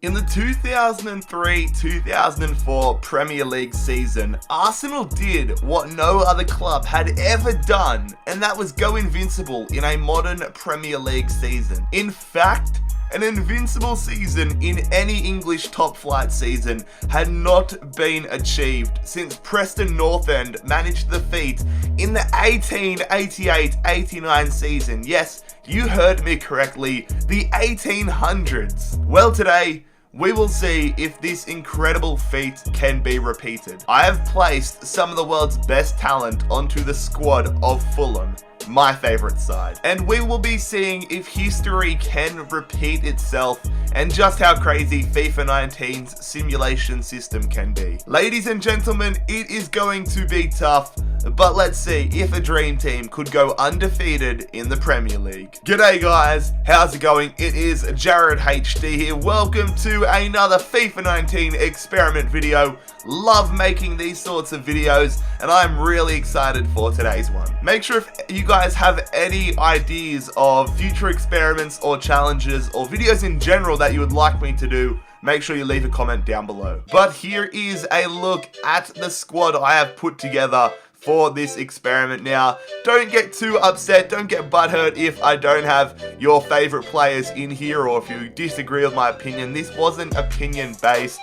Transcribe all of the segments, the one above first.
In the 2003-2004 Premier League season, Arsenal did what no other club had ever done, and that was go invincible in a modern Premier League season. In fact, an invincible season in any English top flight season had not been achieved since Preston North End managed the feat in the 1888-89 season. Yes, you heard me correctly, the 1800s. Well, today, we will see if this incredible feat can be repeated. I have placed some of the world's best talent onto the squad of Fulham, my favourite side, and we will be seeing if history can repeat itself and just how crazy FIFA 19's simulation system can be. Ladies and gentlemen, it is going to be tough, but let's see if a dream team could go undefeated in the Premier League. G'day guys, how's it going? It is JarradHD here. Welcome to another FIFA 19 experiment video. Love making these sorts of videos, and I'm really excited for today's one. Make sure if you guys have any ideas of future experiments or challenges or videos in general that you would like me to do, make sure you leave a comment down below. But here is a look at the squad I have put together for this experiment. Now, don't get too upset, don't get butthurt if I don't have your favorite players in here or if you disagree with my opinion. This wasn't opinion based.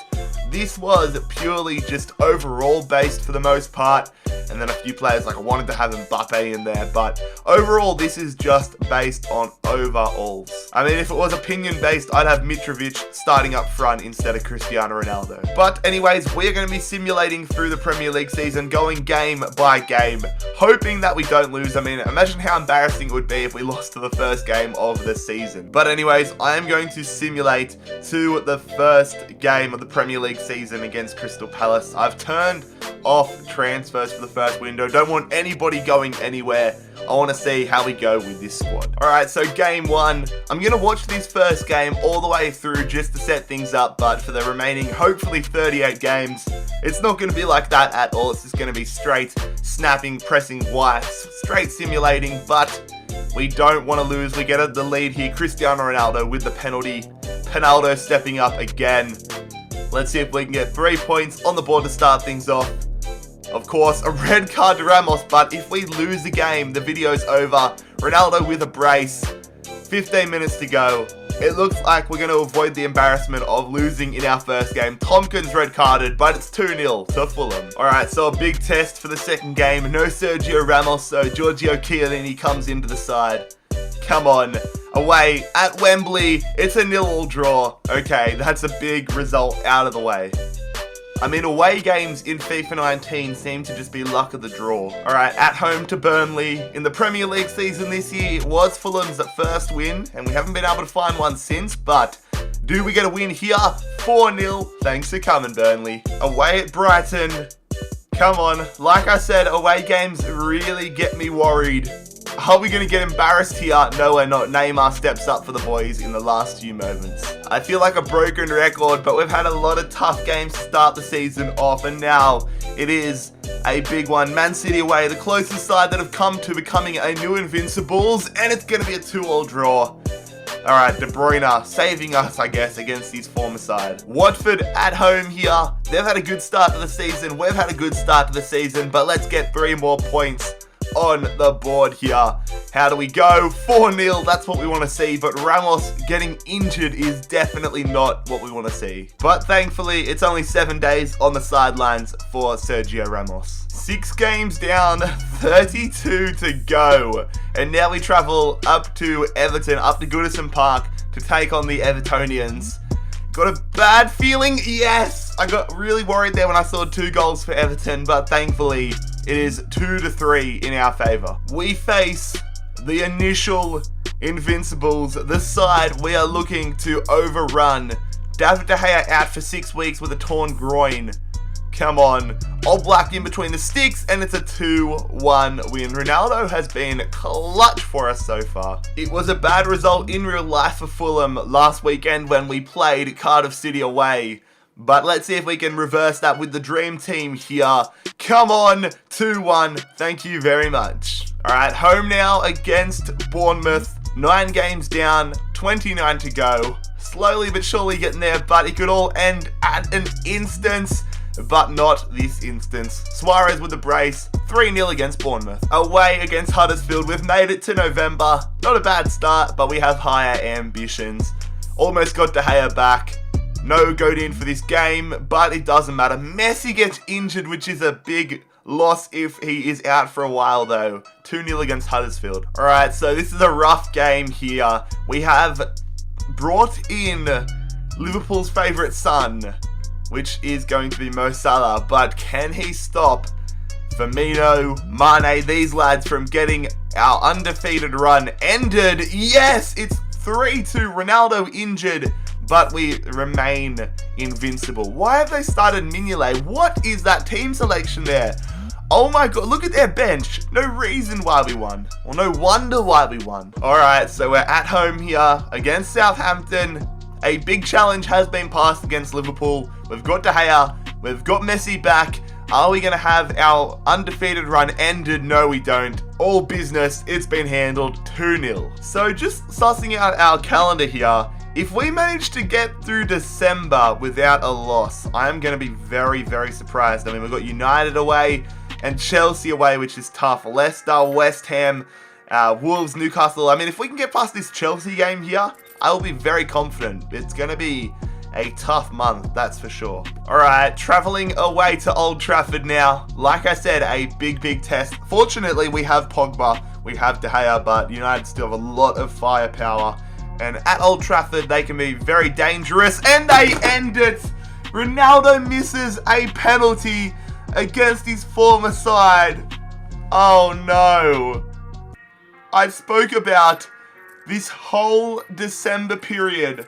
This was purely just overall based for the most part, and then a few players, like I wanted to have Mbappe in there, but overall this is just based on overalls. I mean, if it was opinion based, I'd have Mitrovic starting up front instead of Cristiano Ronaldo. But anyways, we're going to be simulating through the Premier League season, going game by game, hoping that we don't lose. I mean, imagine how embarrassing it would be if we lost to the first game of the season. But anyways, I am going to simulate to the first game of the Premier League season against Crystal Palace. I've turned off transfers for the first window. Don't want anybody going anywhere. I want to see how we go with this squad. Alright, so game one. I'm going to watch this first game all the way through just to set things up, but for the remaining, hopefully 38 games, it's not going to be like that at all. It's just going to be straight snapping, pressing Y, straight simulating, but we don't want to lose. We get the lead here. Cristiano Ronaldo with the penalty. Ronaldo stepping up again. Let's see if we can get 3 points on the board to start things off. Of course, a red card to Ramos, but if we lose the game, the video's over. Ronaldo with a brace. 15 minutes to go. It looks like we're going to avoid the embarrassment of losing in our first game. Tompkins red carded, but it's 2-0 to Fulham. Alright, so a big test for the second game. No Sergio Ramos, so Giorgio Chiellini comes into the side. Come on. Away at Wembley, it's a 0-0 draw. Okay, that's a big result out of the way. I mean, away games in FIFA 19 seem to just be luck of the draw. Alright, at home to Burnley. In the Premier League season this year, it was Fulham's first win, and we haven't been able to find one since, but do we get a win here? 4-0. Thanks for coming, Burnley. Away at Brighton. Come on. Like I said, away games really get me worried. Are we going to get embarrassed here? No, we're not. Neymar steps up for the boys in the last few moments. I feel like a broken record, but we've had a lot of tough games to start the season off, and now it is a big one. Man City away, the closest side that have come to becoming a new Invincibles, and it's going to be a 2-2 draw. Alright, De Bruyne saving us, I guess, against his former side. Watford at home here. They've had a good start to the season. We've had a good start to the season, but let's get 3 more points on the board here. How do we go? 4-0, that's what we want to see, but Ramos getting injured is definitely not what we want to see. But thankfully, it's only 7 days on the sidelines for Sergio Ramos. 6 games down, 32 to go. And now we travel up to Everton, up to Goodison Park to take on the Evertonians. Got a bad feeling? Yes! I got really worried there when I saw 2 goals for Everton, but thankfully it is 2-3 in our favour. We face the initial Invincibles, the side we are looking to overrun. David De Gea out for 6 weeks with a torn groin. Come on. All Black in between the sticks, and it's a 2-1 win. Ronaldo has been clutch for us so far. It was a bad result in real life for Fulham last weekend when we played Cardiff City away. But let's see if we can reverse that with the dream team here. Come on, 2-1. Thank you very much. Alright, home now against Bournemouth. 9 games down, 29 to go. slowly but surely getting there, but it could all end at an instance, but not this instance. Suarez with the brace, 3-0 against Bournemouth. Away against Huddersfield, we've made it to November. Not a bad start, but we have higher ambitions. Almost got De Gea back. No Godin for this game, but it doesn't matter. Messi gets injured, which is a big loss if he is out for a while though. 2-0 against Huddersfield. Alright, so this is a rough game here. We have brought in Liverpool's favourite son, which is going to be Mo Salah, but can he stop Firmino, Mane, these lads from getting our undefeated run ended? Yes, it's 3-2, Ronaldo injured, but we remain invincible. Why have they started Mignolet? What is that team selection there? Oh my god, look at their bench. No reason why we won. Well, no wonder why we won. Alright, so we're at home here against Southampton. A big challenge has been passed against Liverpool. We've got De Gea. We've got Messi back. Are we going to have our undefeated run ended? No, we don't. All business. It's been handled 2-0. So just sussing out our calendar here. If we manage to get through December without a loss, I am going to be very, very surprised. I mean, we've got United away and Chelsea away, which is tough. Leicester, West Ham, Wolves, Newcastle. I mean, if we can get past this Chelsea game here, I will be very confident. It's going to be a tough month, that's for sure. Alright, travelling away to Old Trafford now. Like I said, a big, big test. Fortunately, we have Pogba, we have De Gea, but United still have a lot of firepower. And at Old Trafford, they can be very dangerous. And they end it! Ronaldo misses a penalty against his former side. Oh no. I spoke about this whole December period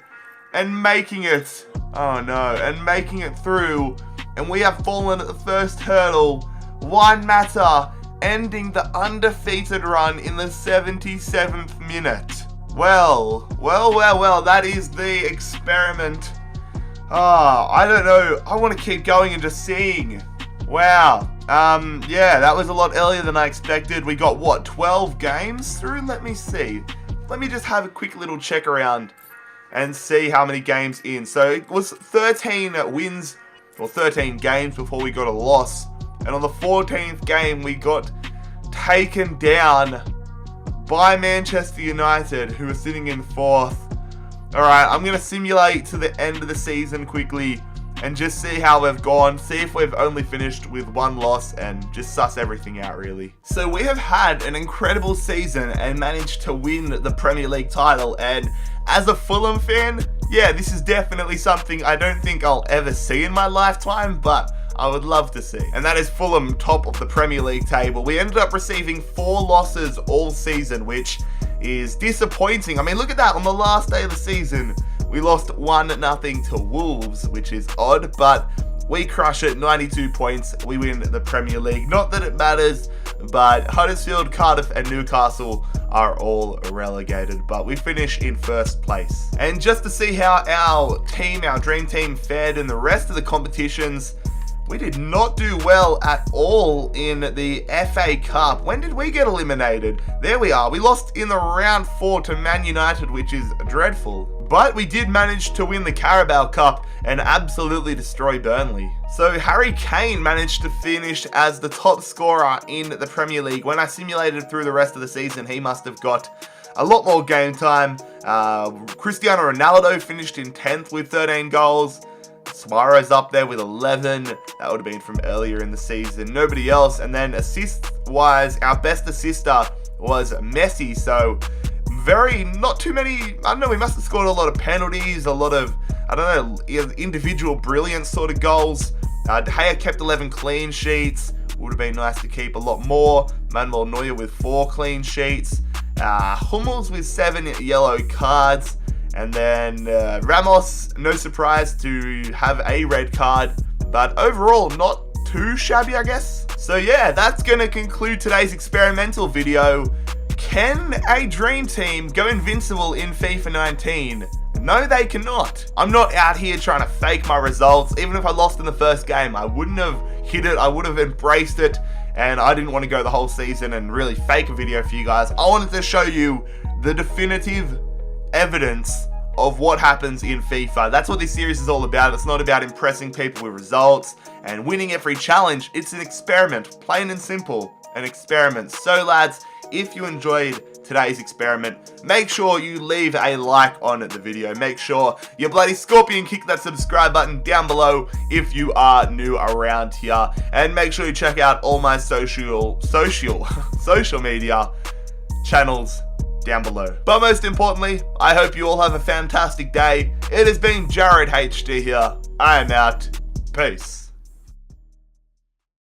and making it, oh no, and making it through, and we have fallen at the first hurdle. One matter, ending the undefeated run in the 77th minute. Well, that is the experiment. I don't know, I want to keep going and just seeing. Wow, yeah, that was a lot earlier than I expected. We got, what, 12 games through? Let me see. Let me just have a quick little check around and see how many games in. So it was 13 wins, or 13 games before we got a loss. And on the 14th game, we got taken down by Manchester United, who are sitting in 4th. Alright, I'm going to simulate to the end of the season quickly and just see how we've gone, see if we've only finished with one loss, and just suss everything out really. So we have had an incredible season and managed to win the Premier League title, and as a Fulham fan, yeah, this is definitely something I don't think I'll ever see in my lifetime, but I would love to see. And that is Fulham top of the Premier League table. We ended up receiving 4 losses all season, which is disappointing. I mean, look at that, on the last day of the season, we lost 1-0 to Wolves, which is odd, but we crush it, 92 points, we win the Premier League. Not that it matters, but Huddersfield, Cardiff and Newcastle are all relegated, but we finish in 1st place. And just to see how our team, our dream team, fared in the rest of the competitions, we did not do well at all in the FA Cup. When did we get eliminated? There we are. We lost in the round 4 to Man United, which is dreadful. But we did manage to win the Carabao Cup and absolutely destroy Burnley. So Harry Kane managed to finish as the top scorer in the Premier League. When I simulated through the rest of the season, he must have got a lot more game time. Cristiano Ronaldo finished in 10th with 13 goals. Suarez up there with 11. That would have been from earlier in the season. Nobody else. And then assist-wise, our best assister was Messi. So not too many, I don't know, we must have scored a lot of penalties, a lot of, I don't know, individual brilliant sort of goals. De Gea kept 11 clean sheets. Would have been nice to keep a lot more. Manuel Neuer with 4 clean sheets. Hummels with 7 yellow cards. And then Ramos, no surprise to have a red card. But overall, not too shabby, I guess. So yeah, that's going to conclude today's experimental video. Can a dream team go invincible in FIFA 19? No, they cannot. I'm not out here trying to fake my results. Even if I lost in the first game, I wouldn't have hit it. I would have embraced it. And I didn't want to go the whole season and really fake a video for you guys. I wanted to show you the definitive evidence of what happens in FIFA. That's what this series is all about. It's not about impressing people with results and winning every challenge. It's an experiment, plain and simple, an experiment. So lads, if you enjoyed today's experiment, make sure you leave a like on the video. Make sure you bloody scorpion kick that subscribe button down below if you are new around here. And make sure you check out all my social media channels down below. But most importantly, I hope you all have a fantastic day. It has been JarradHD here. I am out. Peace.